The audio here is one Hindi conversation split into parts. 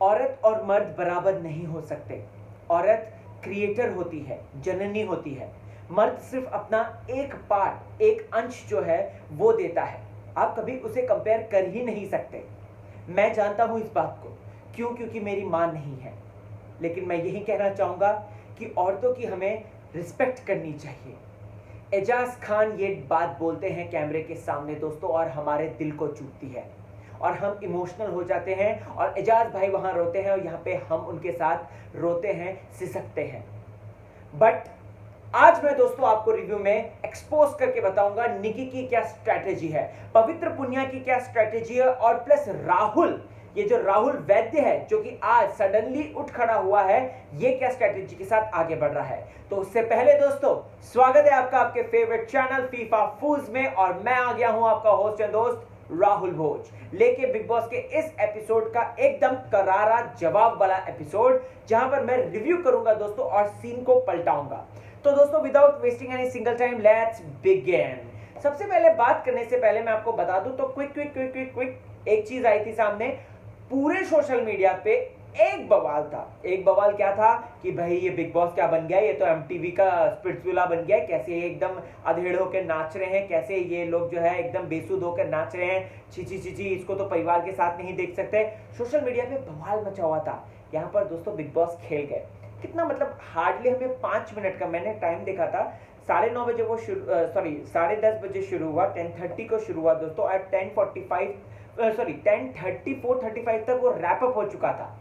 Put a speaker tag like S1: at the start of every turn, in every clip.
S1: औरत और मर्द बराबर नहीं हो सकते। औरत क्रिएटर होती है, जननी होती है। मर्द सिर्फ अपना एक पार्ट, एक अंश जो है वो देता है। आप कभी उसे कंपेयर कर ही नहीं सकते। मैं जानता हूं इस बात को। क्यों? क्योंकि मेरी मां नहीं है। लेकिन मैं यही कहना चाहूंगा कि औरतों की हमें रिस्पेक्ट करनी चाहिए। एजाज खान ये बात बोलते हैं कैमरे के सामने दोस्तों, और हमारे दिल को चुभती है और हम इमोशनल हो जाते हैं, और एजाज भाई वहां रोते हैं और यहाँ पे हम उनके साथ रोते हैं, सिसकते हैं। बट आज मैं दोस्तों आपको रिव्यू में एक्सपोज करके बताऊंगा निकी की क्या स्ट्रैटेजी है, पवित्र पुनिया की क्या स्ट्रैटेजी है, और प्लस राहुल, ये जो राहुल वैद्य है जो कि आज सडनली उठ खड़ा हुआ है, ये क्या स्ट्रैटेजी के साथ आगे बढ़ रहा है। तो उससे पहले दोस्तों स्वागत है आपका आपके फेवरेट चैनल फीफा फूज में, और मैं आ गया हूं आपका होस्ट एंड दोस्त राहुल भोज, लेके बिग बॉस के इस एपिसोड का एकदम करारा जवाब वाला एपिसोड, जहां पर मैं रिव्यू करूंगा दोस्तों और सीन को पलटाऊंगा। तो दोस्तों without wasting any single time let's begin. सबसे पहले बात करने से पहले मैं आपको बता दूं तो क्विक एक चीज आई थी सामने। पूरे सोशल मीडिया पे एक बवाल था। एक बवाल क्या था कि भाई ये बिग बॉस क्या बन गया, ये तो एमटीवी का स्पिट्सविला बन गया है, कैसे ये एकदम अधेड़ होकर नाच रहे हैं, कैसे ये लोग जो है एकदम बेसुध होकर नाच रहे हैं, छी छी छी छी, इसको तो परिवार के साथ नहीं देख सकते। सोशल मीडिया पे बवाल मचा हुआ था। यहाँ पर दोस्तों बिग बॉस खेल गए। कितना मतलब हार्डली हमें 5 मिनट का, मैंने टाइम देखा था 9:30 बजे वो सॉरी 10:30 बजे शुरू हुआ, 10:30 को शुरू हुआ दोस्तों, एट 10:30 4:35 तक वो रैप अप हो चुका था।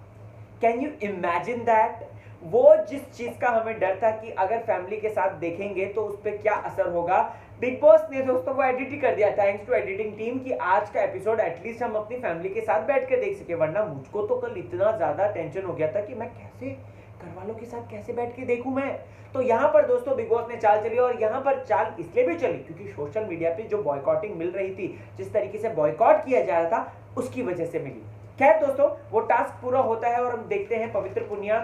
S1: Can you imagine that? वो जिस चीज का हमें डर था कि अगर फैमिली के साथ देखेंगे तो उस पर क्या असर होगा, बिग बॉस ने दोस्तों वो एडिट ही कर दिया। थैंक्स टू एडिटिंग टीम कि आज का एपिसोड एटलीस्ट हम अपनी फैमिली के साथ बैठ के देख सके, वरना मुझको तो कल इतना ज्यादा टेंशन हो गया था कि मैं कैसे घर वालों के साथ कैसे बैठ के देखूं मैं। तो यहाँ पर दोस्तों बिग बॉस ने चाल चली, और यहाँ पर चाल इसलिए भी चली क्योंकि सोशल मीडिया पे जो बॉयकॉटिंग मिल रही थी, जिस तरीके से बॉयकॉट किया जा रहा था, उसकी वजह से मिली। खैर दोस्तों वो टास्क पूरा होता है और हम देखते हैं पवित्र पुनिया,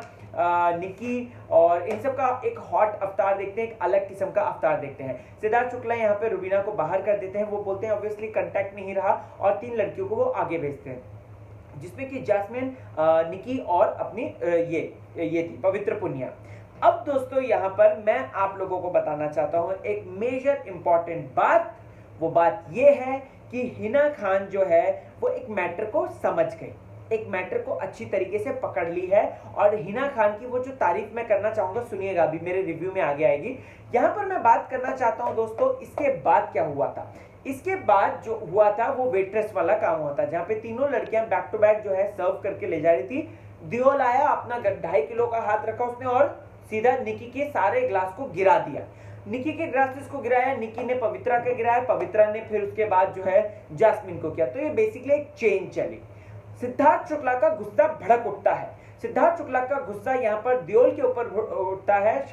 S1: निकी और इन सब का एक हॉट अवतार देखते हैं, एक अलग किस्म का अवतार देखते हैं। सिद्धार्थ शुक्ला यहाँ पे रुबीना को बाहर कर देते हैं। वो बोलते हैं ऑब्वियसली कांटेक्ट नहीं रहा, और 3 लड़कियों को वो आगे भेजते हैं, जिसमें कि जैस्मिन, निकी और अपनी ये थी पवित्र पुनिया। अब दोस्तों यहाँ पर मैं आप लोगों को बताना चाहता हूँ एक मेजर इंपॉर्टेंट बात। वो बात ये है कि हिना खान जो है वो एक मैटर को समझ गई, एक मैटर को अच्छी तरीके से पकड़ ली है, और हिना खान की वो जो तारीफ मैं करना चाहूंगा, सुनिएगा अभी मेरे रिव्यू में आगे आएगी। यहां पर मैं बात करना चाहता हूं दोस्तों इसके बाद क्या हुआ था। इसके बाद जो हुआ था वो वेट्रेस वाला काम हुआ था, जहां पे तीनों लड़कियां बैक टू बैक जो है सर्व करके ले जा रही थी। दियोल आया, अपना 2.5 किलो का हाथ रखा उसने और सीधा निकी के सारे ग्लास को गिरा दिया। निकी के ग्लासेस को गिराया, निकी ने पवित्रा के गिराया, पवित्रा ने फिर उसके बाद जो है जास्मिन को किया। तो ये बेसिकली एक चेन चली। सिद्धार्थ शुक्ला का गुस्सा भड़क उठता है। सिद्धार्थ शुक्ला का गुस्सा यहाँ पर दियोल के ऊपर उठता है,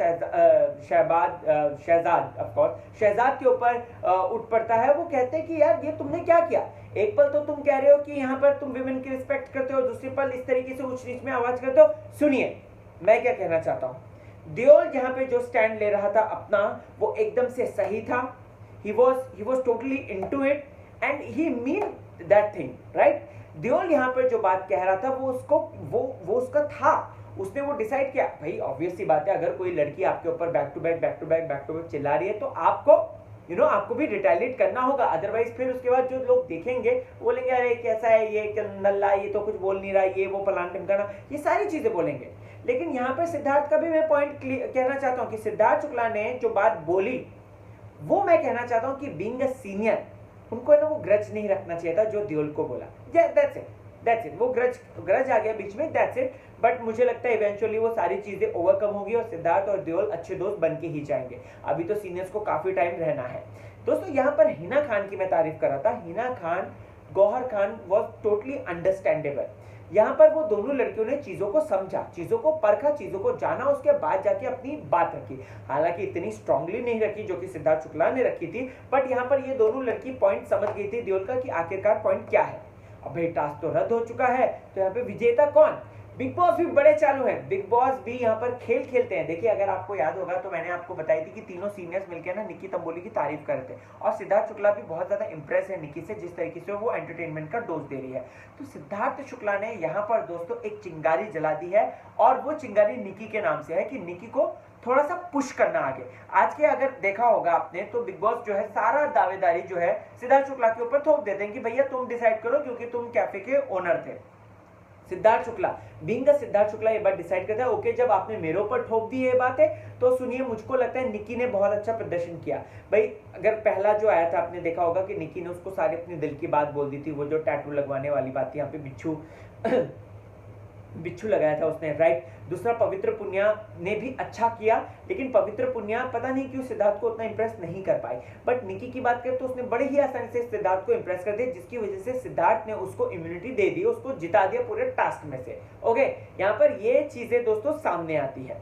S1: शहजाद के ऊपर उठ पड़ता है। वो कहते हैं कि यार ये तुमने क्या किया? एक पल तो तुम कह रहे हो कि यहाँ पर तुम विमेन की रिस्पेक्ट करते हो, दूसरी पल इस तरीके से ऊंच नीच में आवाज करते हो। सुनिए मैं क्या कहना चाहता हूँ। दियोल यहाँ पे जो स्टैंड ले रहा था अपना, वो एकदम से सही था। he was totally into it and he mean that thing, right? Deol यहाँ पर जो बात कह रहा था वो उसका था। उसने वो डिसाइड किया। भाई ऑब्वियस सी बात है, अगर कोई लड़की आपके ऊपर बैक टू बैक चिल्ला रही है तो आपको आपको भी रिटेलिएट करना होगा। अदरवाइज फिर उसके बाद जो लोग देखेंगे बोलेंगे अरे कैसा है ये नल्ला, ये तो कुछ बोल नहीं रहा, ये वो फलान टिमकाना, ये सारी चीजें बोलेंगे। लेकिन यहाँ पर सिद्धार्थ का भी मैं पॉइंट कहना चाहता हूँ कि सिद्धार्थ शुक्ला ने जो बात बोली वो मैं कहना चाहता हूँ कि बीइंग अ सीनियर उनको ना वो ग्रज नहीं रखना चाहिए था जो दियोल को बोला। That's it. वो ग्रज आ गया बीच में, दैट्स इट। बट मुझे लगता है इवेंचुअली वो सारी चीजें ओवरकम होगी और सिद्धार्थ और दियोल अच्छे दोस्त बन के ही जाएंगे। अभी तो सीनियर्स को काफी टाइम रहना है। दोस्तों यहाँ पर हिना खान की मैं तारीफ कर रहा था। Hina Khan, Gauhar Khan was totally understandable. यहाँ पर वो दोनों लड़कियों ने चीजों को समझा, चीजों को परखा, चीजों को जाना, उसके बाद जाके अपनी बात रखी। हालांकि इतनी स्ट्रांगली नहीं रखी जो कि सिद्धार्थ शुक्ला ने रखी थी, बट यहाँ पर ये दोनों लड़की पॉइंट समझ गई थी दियोल का कि आखिरकार पॉइंट क्या है। अब भाई टास्क तो रद्द हो चुका है, तो यहाँ पे विजेता कौन? बिग बॉस भी बड़े चालू हैं, बिग बॉस भी यहाँ पर खेल खेलते हैं। देखिए अगर आपको याद होगा तो मैंने आपको बताई थी कि तीनों सीनियर्स मिलकर ना निक्की तंबोली की तारीफ करते हैं, और सिद्धार्थ शुक्ला भी बहुत ज्यादा इंप्रेस है निक्की से, जिस तरीके से वो एंटरटेनमेंट का डोज दे रही है। तो सिद्धार्थ शुक्ला ने यहाँ पर दोस्तों एक चिंगारी जला दी है, और वो चिंगारी निक्की के नाम से है कि निक्की को थोड़ा सा पुश करना आगे। आज के अगर देखा होगा आपने तो बिग बॉस जो है सारा दावेदारी जो है सिद्धार्थ शुक्ला के ऊपर थोप देते हैं कि भैया तुम डिसाइड करो, क्योंकि तुम कैफे के ओनर थे। सिद्धार्थ शुक्ला बीइंग द सिद्धार्थ शुक्ला ये बात डिसाइड करता है, ओके जब आपने मेरे ऊपर ठोक दी ये बात है तो सुनिए, मुझको लगता है निक्की ने बहुत अच्छा प्रदर्शन किया। भाई अगर पहला जो आया था आपने देखा होगा कि निक्की ने उसको सारी अपने दिल की बात बोल दी थी, वो जो टैटू लगवाने वाली बात थी, यहाँ पे बिच्छू लगाया था उसने, राइट। दूसरा पवित्र पुनिया ने भी अच्छा किया, लेकिन पवित्र पुनिया पता नहीं क्यों सिद्धार्थ को उतना इंप्रेस नहीं कर पाई। बट निक्की की बात करें तो उसने बड़े ही आसानी से सिद्धार्थ को इंप्रेस कर दिया, जिसकी वजह से सिद्धार्थ ने उसको इम्यूनिटी दे दी, उसको जिता दिया पूरे टास्क में से। ओके, यहाँ पर ये चीजें दोस्तों सामने आती है।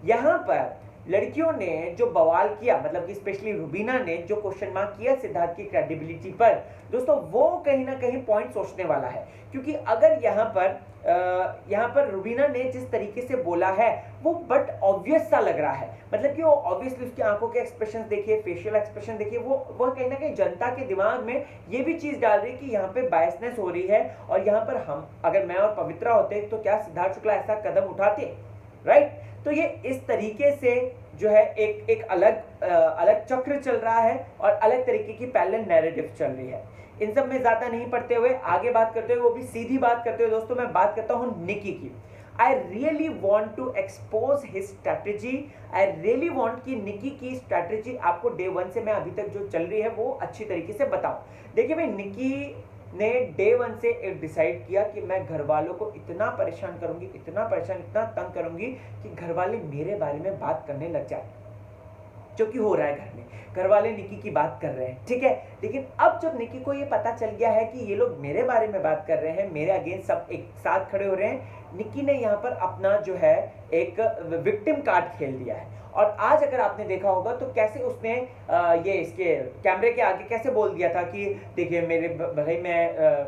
S1: यहाँ पर लड़कियों ने जो बवाल किया, मतलब कि स्पेशली रुबीना ने जो क्वेश्चन मार्क किया सिद्धार्थ की क्रेडिबिलिटी पर, दोस्तों वो कहीं ना कहीं पॉइंट सोचने वाला है। क्योंकि अगर यहाँ पर रुबीना ने जिस तरीके से बोला है वो बट ऑब्वियस सा लग रहा है, मतलब कि वो ऑब्वियसली उसकी आंखों के एक्सप्रेशन देखिए, फेशियल एक्सप्रेशन देखिए, वो कहीं ना कहीं जनता के दिमाग में ये भी चीज डाल रही है कि यहाँ पे बायसनेस हो रही है। और यहाँ पर हम, अगर मैं और पवित्रा होते तो क्या सिद्धार्थ शुक्ला ऐसा कदम उठाते, राइट। तो ये इस तरीके से जो है एक अलग चक्र चल रहा है, और अलग तरीके की पैरेलल नैरेटिव चल रही है। इन सब में ज्यादा नहीं पढ़ते हुए आगे बात करते हुए, वो भी सीधी बात करते हुए दोस्तों मैं बात करता हूं निक्की की। I really want to expose his strategy. I really want कि निक्की की स्ट्रैटेजी आपको डे 1 से मैं अभी तक जो चल रही है वो अच्छी तरीके से बताऊं। देखिए भाई, निक्की ने डे 1 से एक डिसाइड किया कि मैं घर वालों को इतना परेशान करूंगी, इतना तंग करूंगी कि घर वाले मेरे बारे में बात करने लग जाए, जो कि हो रहा है घर में। घर वाले निक्की की बात कर रहे हैं, ठीक है, लेकिन अब जब निक्की को ये पता चल गया है कि ये लोग मेरे बारे में बात कर रहे हैं, मेरे अगेंस्ट सब एक साथ खड़े हो रहे हैं, निक्की ने यहाँ पर अपना जो है एक विक्टिम कार्ड खेल दिया है। और आज अगर आपने देखा होगा तो कैसे उसने ये इसके कैमरे के आगे कैसे बोल दिया था कि देखिए मेरे भाई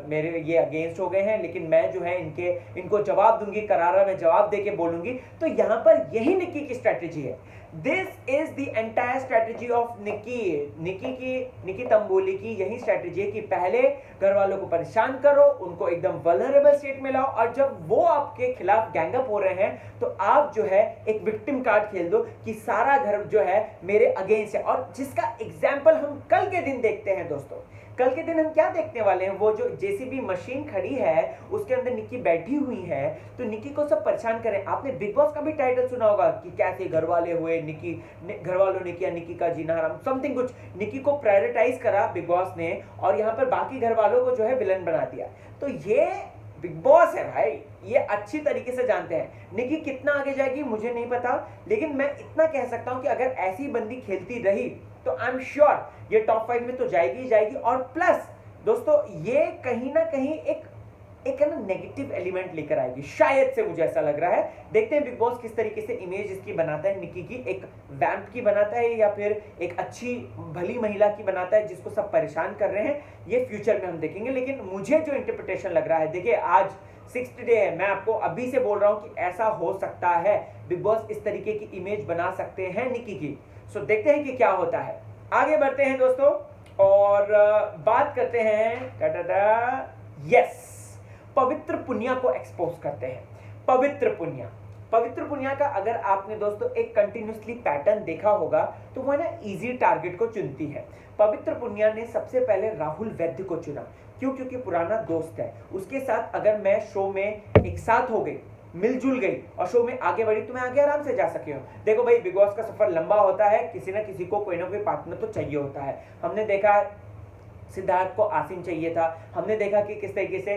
S1: मेरे ये अगेंस्ट हो गए हैं, लेकिन मैं जो है इनको जवाब दूंगी, करारा मैं जवाब देके बोलूंगी। तो यहाँ पर यही निक्की की स्ट्रेटेजी है। This is the entire strategy of Nikki Tamboli की यही स्ट्रेटेजी है कि पहले घर वालों को परेशान करो, उनको एकदम वल्नरेबल स्टेट में लाओ, और जब वो आपके खिलाफ गैंगअप हो रहे हैं तो आप जो है एक विक्टिम कार्ड खेल दो कि सारा घर जो है मेरे अगेंस्ट है। और जिसका एग्जाम्पल हम कल के दिन देखते हैं दोस्तों, कल के दिन हम क्या देखने वाले हैं, वो जो जेसीबी मशीन खड़ी है उसके अंदर निक्की बैठी हुई है, तो निक्की को सब परेशान करें। आपने बिग बॉस का भी टाइटल सुना होगा कि कैसे घर वाले हुए निक्की, घर वालों ने किया निक्की का जीना हराम, समथिंग कुछ। निक्की को प्रायोरिटाइज करा बिग बॉस ने, और यहाँ पर बाकी घर वालों को जो है विलन बना दिया। तो ये बिग बॉस है भाई, ये अच्छी तरीके से जानते हैं। निक्की कितना आगे जाएगी मुझे नहीं पता, लेकिन मैं इतना कह सकता हूं कि अगर ऐसी बंदी खेलती रही तो आई एम श्योर ये टॉप 5 में तो जाएगी ही जाएगी। और प्लस दोस्तों ये कहीं ना कहीं एक है ना नेगेटिव एलिमेंट लेकर आएगी, शायद से मुझे ऐसा लग रहा है। देखते हैं बिग बॉस किस तरीके से इमेज इसकी बनाता है, निक्की की एक वैम्प की बनाता है या फिर एक अच्छी भली महिला की बनाता है जिसको सब परेशान कर रहे हैं, ये फ्यूचर में हम देखेंगे। लेकिन मुझे जो इंटरप्रिटेशन लग रहा है, देखिए आज 6th डे है, मैं आपको अभी से बोल रहा हूं कि ऐसा हो सकता है, बिग बॉस इस तरीके की इमेज बना सकते हैं निक्की की। सो देखते हैं कि क्या होता है। आगे बढ़ते हैं दोस्तों और बात करते हैं यस, पवित्र पुनिया को एक्सपोज करते हैं। पवित्र पुनिया का अगर आपने दोस्तों एक कंटिन्यूसली पैटर्न देखा होगा तो वो ना इजी टारगेट को चुनती है। पवित्र पुनिया ने सबसे पहले राहुल वैद्य को चुना, क्यों? क्योंकि पुराना दोस्त है, उसके साथ अगर मैं शो में एक साथ हो गई, मिलजुल गई और शो में आगे बढ़ी तो मैं आगे आराम से जा सकी हूँ। देखो भाई, बिग बॉस का सफर लंबा होता है, किसी ना किसी को कोई ना कोई पार्टनर तो चाहिए होता है। हमने देखा सिद्धार्थ को आसिम चाहिए था, हमने देखा कि किस तरीके से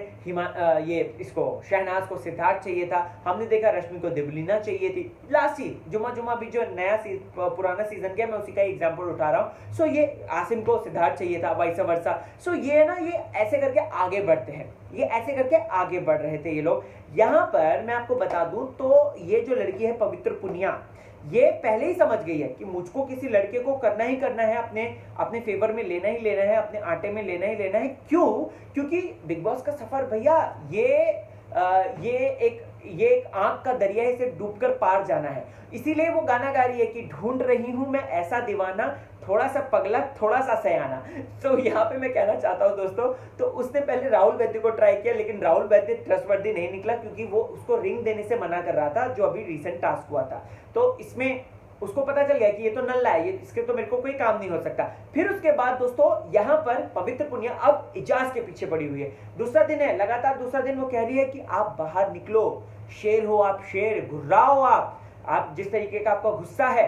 S1: इसको शहनाज को सिद्धार्थ चाहिए था, हमने देखा रश्मि को देवलीना चाहिए थी, लासी जुमा भी जो पुराना सीजन के मैं उसी का एग्जांपल उठा रहा हूँ। सो ये आसिम को सिद्धार्थ चाहिए था, वाइस वर्सा। सो ये ना ये ऐसे करके आगे बढ़ते हैं, ये ऐसे करके आगे बढ़ रहे थे ये लोग। यहाँ पर मैं आपको बता दूं तो ये जो लड़की है पवित्र पुनिया, ये पहले ही समझ गई है कि मुझको किसी लड़के को करना ही करना है, अपने फेवर में लेना ही लेना है, अपने आटे में लेना ही लेना है। क्यों? क्योंकि बिग बॉस का सफर भैया ये ये एक आंख का दरिया है, इसे डूबकर पार जाना है। इसीलिए वो गाना गा रही है कि ढूंढ रही हूं मैं ऐसा दीवाना, थोड़ा सा पगला थोड़ा सा सयाना। तो यहाँ पे मैं कहना चाहता हूँ दोस्तों, तो उसने पहले राहुल वैद्य को ट्राई किया, लेकिन राहुल वैद्य ट्रस्टवर्दी नहीं निकला, क्योंकि वो उसको रिंग देने से मना कर रहा था, जो अभी रिसेंट टास्क हुआ था। तो इसमें उसको पता चल गया कि ये तो नल्ला है, ये इसके तो मेरे को कोई काम नहीं हो सकता। फिर उसके बाद दोस्तों यहाँ पर पवित्र पुनिया अब इजाज के पीछे पड़ी हुई है। दूसरा दिन है, लगातार दूसरा दिन वो कह रही है कि आप बाहर निकलो, शेर हो आप, शेर घुर्राओ आप जिस तरीके का आपका गुस्सा है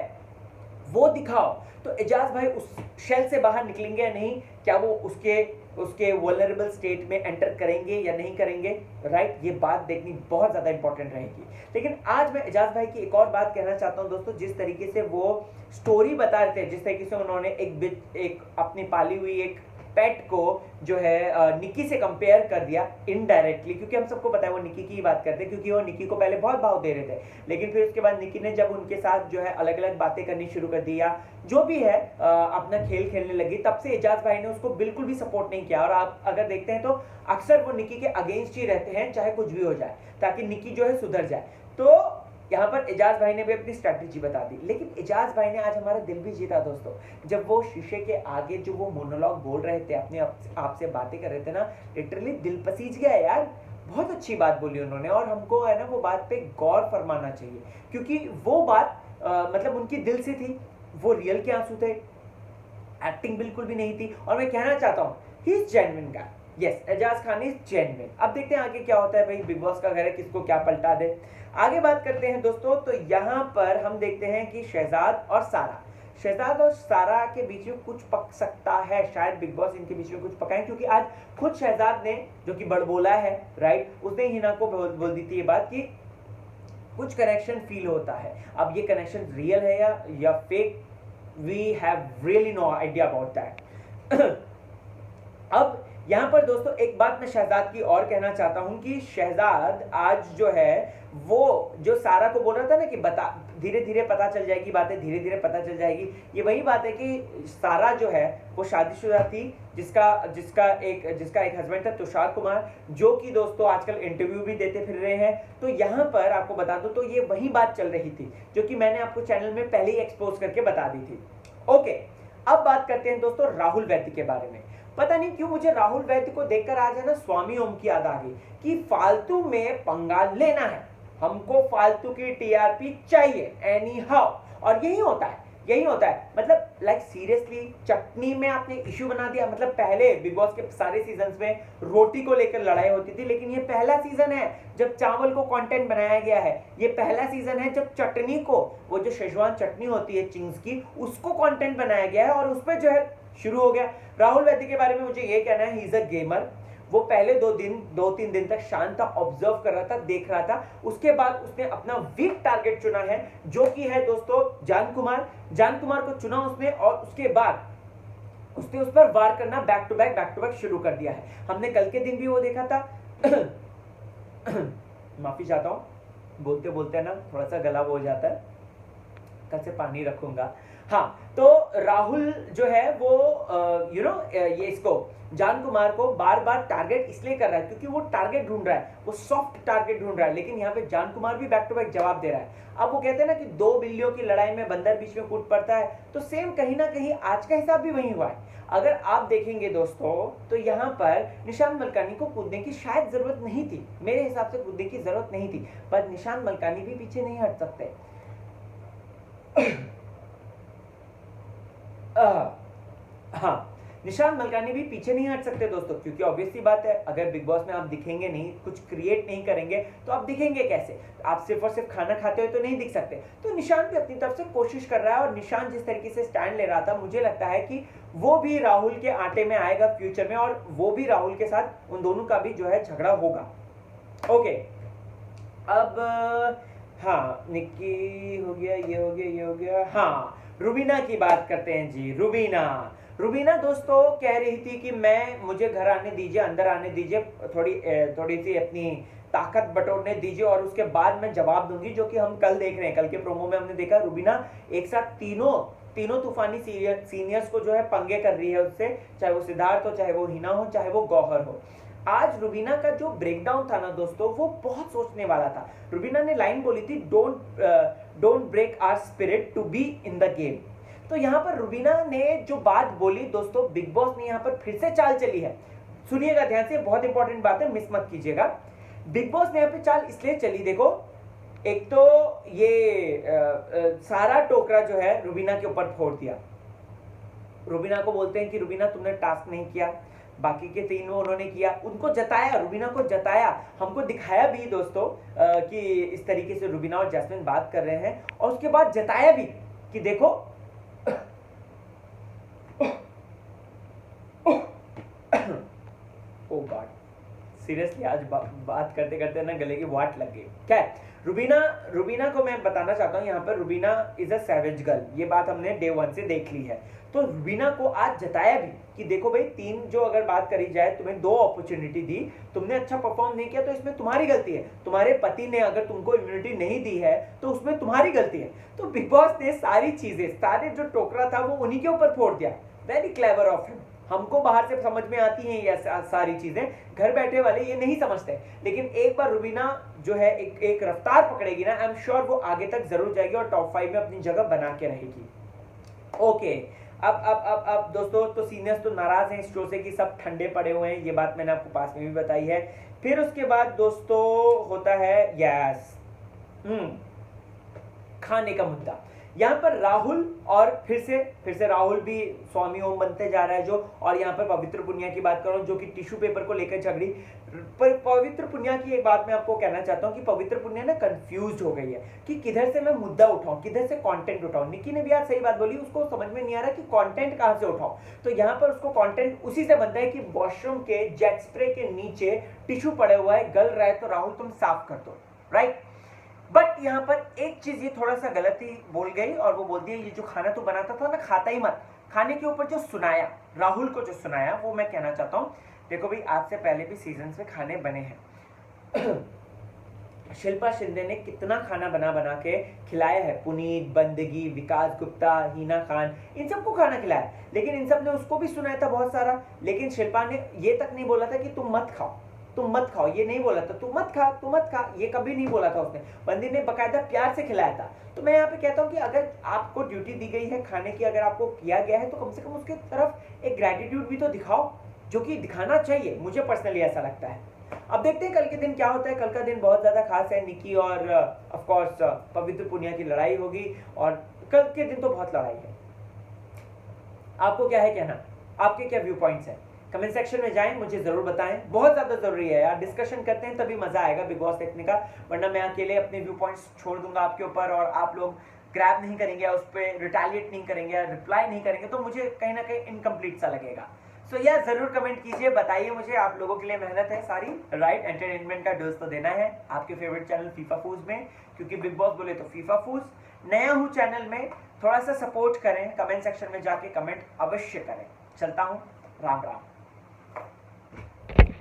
S1: वो दिखाओ। तो एजाज भाई उस शेल से बाहर निकलेंगे या नहीं, क्या वो उसके वल्नरेबल स्टेट में एंटर करेंगे या नहीं करेंगे, राइट, ये बात देखनी बहुत ज्यादा इंपॉर्टेंट रहेगी। लेकिन आज मैं एजाज भाई की एक और बात कहना चाहता हूं दोस्तों, जिस तरीके से वो स्टोरी बता रहे थे, जिस तरीके से उन्होंने एक अपनी पाली हुई एक पेट को जो है निक्की से कंपेयर कर दिया इनडायरेक्टली, क्योंकि हम सबको पता है वो निक्की की ही बात करते हैं, क्योंकि वो निक्की को पहले बहुत भाव दे रहे थे, लेकिन फिर उसके बाद निक्की ने जब उनके साथ जो है अलग अलग बातें करनी शुरू कर दी, या जो भी है अपना खेल खेलने लगी, तब से एजाज भाई ने उसको बिल्कुल भी सपोर्ट नहीं किया। और आप अगर देखते हैं तो अक्सर वो निक्की के अगेंस्ट ही रहते हैं, चाहे कुछ भी हो जाए, ताकि निक्की जो है सुधर जाए। तो यहाँ पर एजाज भाई ने भी अपनी स्ट्रैटेजी बता दी, लेकिन एजाज भाई ने आज हमारा दिल भी जीता दोस्तों। जब वो शीशे के आगे जो वो मोनोलॉग बोल रहे थे, अपने आप से बातें कर रहे थे ना, लिटरली दिल पसीज गया यार। बहुत अच्छी बात बोली उन्होंने, और हमको है ना वो बात पे गौर फरमाना चाहिए, क्योंकि वो बात मतलब उनकी दिल से थी, वो रियल के आंसू थे, एक्टिंग बिल्कुल भी नहीं थी। और मैं कहना चाहता हूँ he is genuine guy, yes, Ejaz Khan is genuine. अब देखते हैं आगे क्या होता है, भाई बिग बॉस का घर है, किसको क्या पलटा दे। आगे बात करते हैं दोस्तों, तो यहाँ पर हम देखते हैं कि शहजाद और सारा के बीच में कुछ पक सकता है, शायद बिग बॉस इनके बीच में कुछ पकाएं, क्योंकि आज खुद शहजाद ने, जो कि बड़बोला है, राइट, उसने हिना को बोल दी थी ये बात कि कुछ कनेक्शन फील होता है। अब ये कनेक्शन रियल है या fake, we have really no idea about that. अब यहां पर दोस्तों एक बात मैं शहजाद की और कहना चाहता हूं कि शहजाद आज जो है वो जो सारा को बोल रहा था ना कि बता, धीरे धीरे पता चल जाएगी बातें, धीरे धीरे पता चल जाएगी, ये वही बात है कि सारा जो है वो शादीशुदा थी, जिसका एक हस्बैंड था तुषार कुमार, जो कि दोस्तों आजकल इंटरव्यू भी देते फिर रहे हैं। तो यहाँ पर आपको बता दूं तो ये वही बात चल रही थी जो कि मैंने आपको चैनल में पहले ही एक्सपोज करके बता दी थी। ओके, अब बात करते हैं दोस्तों राहुल वैद्य के बारे में। पता नहीं क्यों मुझे राहुल वैद्य को देखकर आज है ना स्वामी ओम की याद आ गई कि फालतू में पंगा लेना है, हमको फालतू की टीआरपी चाहिए एनी हाउ, और यही होता है मतलब लाइक सीरियसली चटनी में आपने इश्यू बना दिया। मतलब पहले बिग बॉस के सारे सीजन्स में रोटी को लेकर लड़ाई होती थी, लेकिन ये पहला सीजन है जब चावल को कंटेंट बनाया गया है, ये पहला सीजन है जब चटनी को, वो जो शेजवान चटनी होती है चिंग्स की, उसको कंटेंट बनाया गया है, और उस पर जो है शुरू हो गया। राहुल वैद्य के बारे में मुझे ये कहना है, ही इज अ गेमर। वो पहले 2-3 दिन तक शांत था, ऑब्जर्व कर रहा था, देख रहा था, उसके बाद उसने अपना वीक टारगेट चुना है, जो कि है दोस्तों जान कुमार को चुना उसने, और उसके बाद उसने उस पर वार करना बैक टू बैक शुरू कर दिया है। हमने कल के दिन भी वो देखा था माफी चाहता हूं, बोलते बोलते ना थोड़ा सा गला वो हो जाता है, कल से पानी रखूंगा। हाँ, तो राहुल जो है वो ये इसको जान कुमार को बार बार टारगेट इसलिए कर रहा है क्योंकि वो टारगेट ढूंढ रहा है, वो सॉफ्ट टारगेट ढूंढ रहा है, लेकिन यहाँ पे जान कुमार भी बैक टू बैक जवाब दे रहा है। अब वो कहते हैं ना कि 2 बिल्लियों की लड़ाई में बंदर बीच में कूद पड़ता है, तो सेम कहीं ना कहीं आज का हिसाब भी वही हुआ है। अगर आप देखेंगे दोस्तों तो यहाँ पर निशान मलकानी को कूदने की शायद जरूरत नहीं थी, मेरे हिसाब से कूदने की जरूरत नहीं थी, पर निशान मलकानी भी पीछे नहीं हट सकते। हाँ, निशान मलकानी भी पीछे नहीं हट सकते दोस्तों, क्योंकि ऑब्वियसली बात है, अगर बिग बॉस में आप दिखेंगे नहीं, कुछ क्रिएट नहीं करेंगे, तो आप दिखेंगे कैसे? आप सिर्फ और सिर्फ खाना खाते हुए तो नहीं दिख सकते। तो निशान भी अपनी तरफ से कोशिश कर रहा है, और निशान जिस तरीके से स्टैंड ले रहा था, मुझे लगता है कि वो भी राहुल के आटे में आएगा फ्यूचर में, और वो भी राहुल के साथ उन दोनों का भी जो है झगड़ा होगा। ओके, अब हाँ, निक्की हो गया, ये हो गया। हाँ, रुबीना की बात करते हैं जी। रुबीना दोस्तों कह रही थी कि मुझे घर आने दीजिए, अंदर आने दीजिए, थोड़ी सी अपनी ताकत बटोरने दीजिए, और उसके बाद मैं जवाब दूंगी, जो कि हम कल देख रहे हैं। कल के प्रोमो में हमने देखा रुबीना एक साथ तीनों तूफानी सीनियर्स को जो है पंगे कर रही है उससे, चाहे वो सिद्धार्थ हो, चाहे वो हिना हो, चाहे वो गौहर हो। आज रुबीना का जो ब्रेकडाउन था ना दोस्तों, वो बहुत सोचने वाला था। रुबीना ने लाइन बोली थी, don't break our spirit to be in the game. तो यहाँ पर रुबीना ने जो बात बोली दोस्तों, बिग बॉस ने यहाँ पर फिर से चाल चली है। सुनिएगा ध्यान से, बहुत इंपॉर्टेंट बात है, मिस मत कीजिएगा। बिग बॉस ने यहाँ पे चाल इसलिए चली, देखो एक तो ये सारा टोकरा जो है रुबीना के ऊपर फोड़ दिया। रुबीना को बोलते हैं कि रुबीना तुमने टास्क नहीं किया, बाकी के तीनों उन्होंने किया, उनको जताया, रुबीना को जताया, हमको दिखाया भी दोस्तों कि इस तरीके से रुबीना और जैस्मिन बात कर रहे हैं, और उसके बाद जताया भी कि देखो ओ गॉड, सीरियसली आज बात करते करते ना गले की वाट लग गई। क्या है, रुबीना को मैं बताना चाहता हूँ यहाँ पर, Rubina is a savage girl, ये बात हमने डे 1 से देख ली है। तो रुबीना को आज जताया भी कि देखो भाई, तीन जो अगर बात करी जाए, तुम्हें 2 अपॉर्चुनिटी दी, तुमने अच्छा परफॉर्म नहीं किया तो इसमें तुम्हारी गलती है। तुम्हारे पति ने अगर तुमको इम्यूनिटी नहीं दी है तो उसमें तुम्हारी गलती है। तो बिग बॉस ने सारी चीजें, सारे जो टोकरा था वो उन्हीं के ऊपर फोड़ दिया। Very clever of him. हमको बाहर से समझ में आती हैं ये सारी चीजें, घर बैठे वाले ये नहीं समझते, लेकिन एक बार रुबीना जो है एक रफ्तार पकड़ेगी ना, आई एम श्योर वो आगे तक जरूर जाएगी और टॉप 5 में अपनी जगह बना के रहेगी। ओके, अब दोस्तों, तो सीनियर्स तो नाराज हैं इस शो से कि सब ठंडे पड़े हुए हैं, ये बात मैंने आपको पास में भी बताई है। फिर उसके बाद दोस्तों होता है यस खाने का मुद्दा। यहाँ पर राहुल, और फिर से राहुल भी स्वामी ओम बनते जा रहा है जो, और यहाँ पर पवित्र पुनिया की बात कर रहा हूँ जो कि टिश्यू पेपर को लेकर झगड़ी। पवित्र पुनिया की एक बात मैं आपको कहना चाहता हूँ कि पवित्र पुनिया ना कंफ्यूज हो गई है कि किधर से मैं मुद्दा उठाऊं, किधर से कंटेंट उठाऊं। निकी ने भी आज सही बात बोली, उसको समझ में नहीं आ रहा कि कंटेंट कहां से उठाऊं। तो यहाँ पर उसको कंटेंट उसी से बनता है कि वॉशरूम के जेट स्प्रे के नीचे टिश्यू पड़े हुआ है, गल रहा है, तो राहुल तुम साफ कर दो, राइट। बट यहाँ पर एक चीज ये थोड़ा सा गलत ही बोल गई, और वो बोलती है ये जो खाना तू बनाता था ना, खाता ही मत। खाने के ऊपर जो सुनाया, राहुल को जो सुनाया, वो मैं कहना चाहता हूँ। देखो भाई, आज से पहले भी सीजन में खाने बने हैं। शिल्पा शिंदे ने कितना खाना बना के खिलाया है, पुनीत, बंदगी, विकास गुप्ता, हिना खान, इन सबको खाना खिलाया, लेकिन इन सब ने उसको भी सुनाया था बहुत सारा। लेकिन शिल्पा ने ये तक नहीं बोला था कि तुम मत खाओ, ये नहीं बोला था, तू मत खा, ये कभी नहीं बोला था उसने। बंदी ने बकायदा प्यार से खिलाया था। तो मैं यहाँ पे कहता हूँ कि अगर आपको ड्यूटी दी गई है खाने की, अगर आपको किया गया है, तो कम से कम उसके तरफ एक ग्रेटिट्यूड भी तो दिखाओ, जो कि दिखाना चाहिए, मुझे पर्सनली ऐसा लगता है। अब देखते हैं कल के दिन क्या होता है। कल का दिन बहुत ज्यादा खास है, निकी और ऑफ कोर्स पवित्र पुनिया की लड़ाई होगी, और कल के दिन तो बहुत लड़ाई है। आपको क्या है कहना, आपके क्या व्यू पॉइंट्स हैं, कमेंट सेक्शन में जाएं, मुझे जरूर बताएं, बहुत ज्यादा जरूरी है यार। डिस्कशन करते हैं तभी मजा आएगा बिग बॉस देखने का, वरना मैं अकेले अपने व्यू पॉइंट्स छोड़ दूंगा आपके ऊपर और आप लोग ग्रैब नहीं करेंगे, उस पर रिटेलिएट नहीं करेंगे, रिप्लाई नहीं करेंगे, तो मुझे कहीं ना कहीं इनकम्प्लीट सा लगेगा। सो यार जरूर कमेंट कीजिए, बताइए मुझे, आप लोगों के लिए मेहनत है सारी, राइट। एंटरटेनमेंट का डोज तो देना है आपके फेवरेट चैनल फीफा फूज में, क्योंकि बिग बॉस बोले तो फीफा फूज। नया हूँ चैनल में, थोड़ा सा सपोर्ट करें, कमेंट सेक्शन में जाके कमेंट अवश्य करें। चलता हूँ, राम राम।